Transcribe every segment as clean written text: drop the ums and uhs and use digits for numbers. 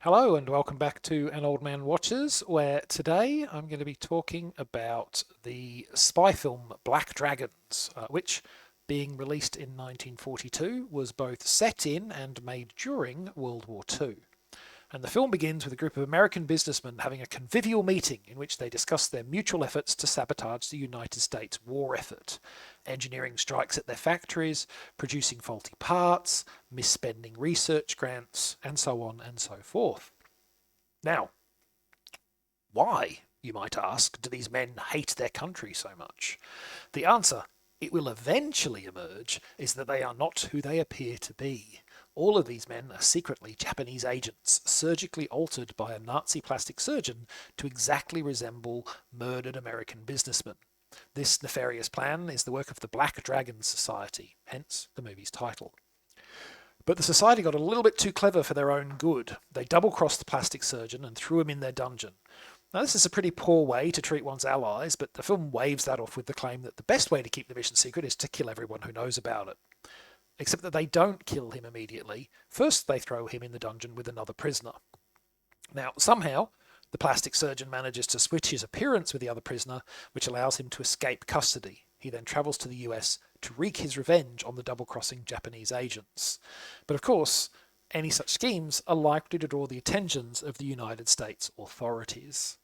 Hello and welcome back to An Old Man Watches, where today I'm going to be talking about the spy film Black Dragons, which, being released in 1942, was both set in and made during World War II. And the film begins with a group of American businessmen having a convivial meeting in which they discuss their mutual efforts to sabotage the United States war effort. Engineering strikes at their factories, producing faulty parts, misspending research grants, and so on and so forth. Now, why, you might ask, do these men hate their country so much? The answer, it will eventually emerge, is that they are not who they appear to be. All of these men are secretly Japanese agents, surgically altered by a Nazi plastic surgeon to exactly resemble murdered American businessmen. This nefarious plan is the work of the Black Dragons Society, hence the movie's title. But the society got a little bit too clever for their own good. They double-crossed the plastic surgeon and threw him in their dungeon. Now, this is a pretty poor way to treat one's allies, but the film waves that off with the claim that the best way to keep the mission secret is to kill everyone who knows about it. Except that they don't kill him immediately. First, they throw him in the dungeon with another prisoner. Now, somehow, the plastic surgeon manages to switch his appearance with the other prisoner, which allows him to escape custody. He then travels to the US to wreak his revenge on the double-crossing Japanese agents. But of course, any such schemes are likely to draw the attentions of the United States authorities.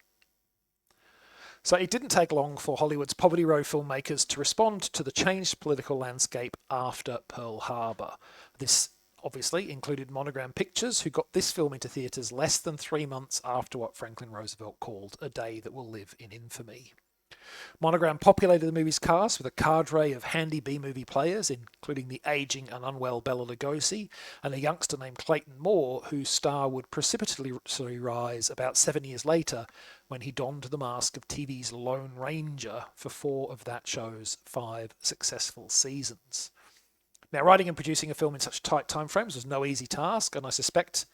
So it didn't take long for Hollywood's Poverty Row filmmakers to respond to the changed political landscape after Pearl Harbor. This obviously included Monogram Pictures, who got this film into theatres less than 3 months after what Franklin Roosevelt called a day that will live in infamy. Monogram populated the movie's cast with a cadre of handy B-movie players, including the aging and unwell Bela Lugosi and a youngster named Clayton Moore, whose star would precipitously rise about 7 years later when he donned the mask of TV's Lone Ranger for 4 of that show's 5 successful seasons. Now, writing and producing a film in such tight timeframes was no easy task, and I suspect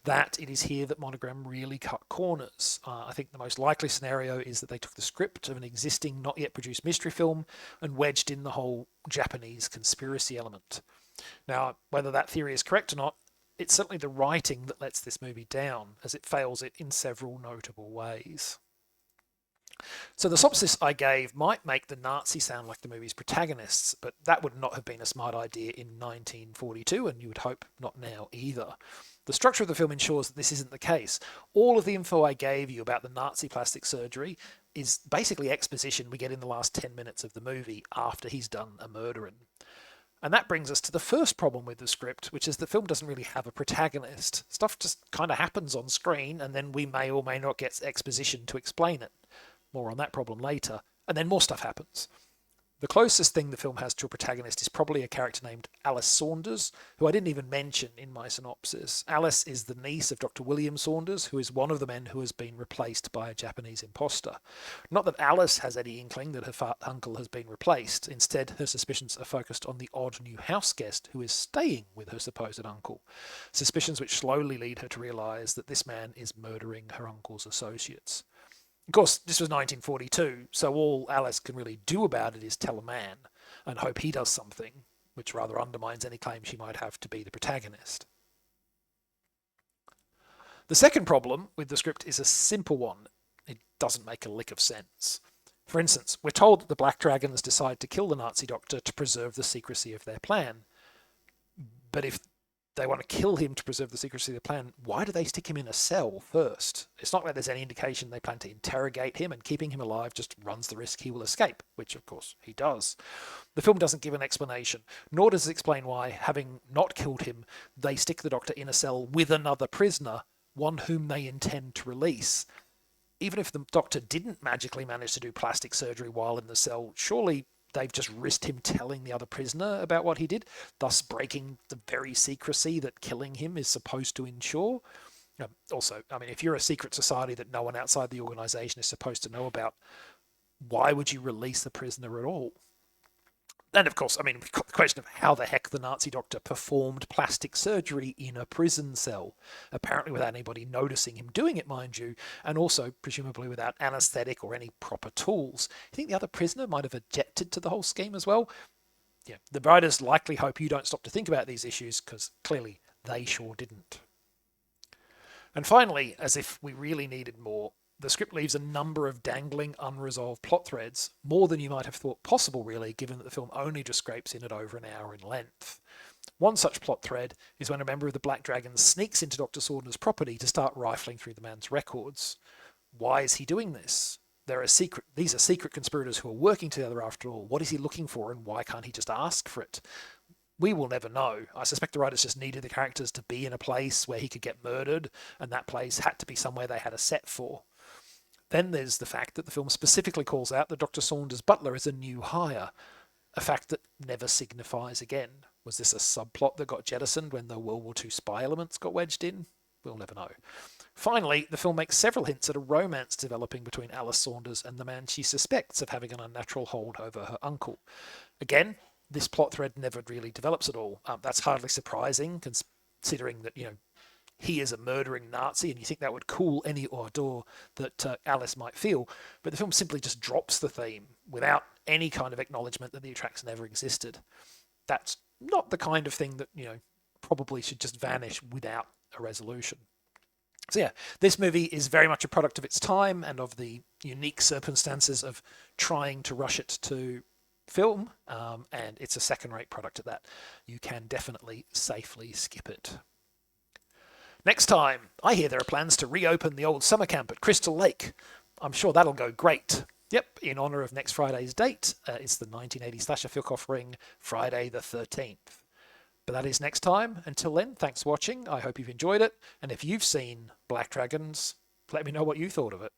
that it is here that Monogram really cut corners. I think the most likely scenario is that they took the script of an existing, not yet produced mystery film and wedged in the whole Japanese conspiracy element. Now, whether that theory is correct or not, it's certainly the writing that lets this movie down, as it fails it in several notable ways. So the synopsis I gave might make the Nazis sound like the movie's protagonists, but that would not have been a smart idea in 1942, and you would hope not now either. The structure of the film ensures that this isn't the case. All of the info I gave you about the Nazi plastic surgery is basically exposition we get in the last 10 minutes of the movie after he's done a murdering. And that brings us to the first problem with the script, which is the film doesn't really have a protagonist. Stuff just kind of happens on screen, and then we may or may not get exposition to explain it. More on that problem later. And then more stuff happens. The closest thing the film has to a protagonist is probably a character named Alice Saunders, who I didn't even mention in my synopsis. Alice is the niece of Dr. William Saunders, who is one of the men who has been replaced by a Japanese imposter. Not that Alice has any inkling that her uncle has been replaced. Instead, her suspicions are focused on the odd new house guest who is staying with her supposed uncle. Suspicions which slowly lead her to realise that this man is murdering her uncle's associates. Of course, this was 1942, so all Alice can really do about it is tell a man and hope he does something, which rather undermines any claim she might have to be the protagonist. The second problem with the script is a simple one. It doesn't make a lick of sense. For instance, we're told that the Black Dragons decide to kill the Nazi doctor to preserve the secrecy of their plan. But if they want to kill him to preserve the secrecy of the plan, why do they stick him in a cell first? It's not like there's any indication they plan to interrogate him, and keeping him alive just runs the risk he will escape, which of course he does. The film doesn't give an explanation, nor does it explain why, having not killed him, they stick the doctor in a cell with another prisoner, one whom they intend to release. Even if the doctor didn't magically manage to do plastic surgery while in the cell, surely they've just risked him telling the other prisoner about what he did, thus breaking the very secrecy that killing him is supposed to ensure. Also, I mean, if you're a secret society that no one outside the organization is supposed to know about, why would you release the prisoner at all? And of course, I mean, we've got the question of how the heck the Nazi doctor performed plastic surgery in a prison cell, apparently without anybody noticing him doing it, mind you, and also presumably without anaesthetic or any proper tools. You think the other prisoner might have objected to the whole scheme as well? Yeah, the writers likely hope you don't stop to think about these issues, because clearly they sure didn't. And finally, as if we really needed more, the script leaves a number of dangling, unresolved plot threads, more than you might have thought possible, really, given that the film only just scrapes in at over an hour in length. One such plot thread is when a member of the Black Dragons sneaks into Dr. Saunders' property to start rifling through the man's records. Why is he doing this? These are secret conspirators who are working together after all. What is he looking for, and why can't he just ask for it? We will never know. I suspect the writers just needed the characters to be in a place where he could get murdered, and that place had to be somewhere they had a set for. Then there's the fact that the film specifically calls out that Dr. Saunders' butler is a new hire, a fact that never signifies again. Was this a subplot that got jettisoned when the World War II spy elements got wedged in? We'll never know. Finally, the film makes several hints at a romance developing between Alice Saunders and the man she suspects of having an unnatural hold over her uncle. Again, this plot thread never really develops at all. That's hardly surprising, considering that, he is a murdering Nazi, and you think that would cool any ardor that Alice might feel. But the film simply just drops the theme without any kind of acknowledgement that the attraction ever existed. That's not the kind of thing that, probably should just vanish without a resolution. So yeah, this movie is very much a product of its time and of the unique circumstances of trying to rush it to film, and it's a second-rate product at that. You can definitely safely skip it. Next time, I hear there are plans to reopen the old summer camp at Crystal Lake. I'm sure that'll go great. Yep, in honour of next Friday's date, it's the 1980 slasher film offering, Friday the 13th. But that is next time. Until then, thanks for watching. I hope you've enjoyed it. And if you've seen Black Dragons, let me know what you thought of it.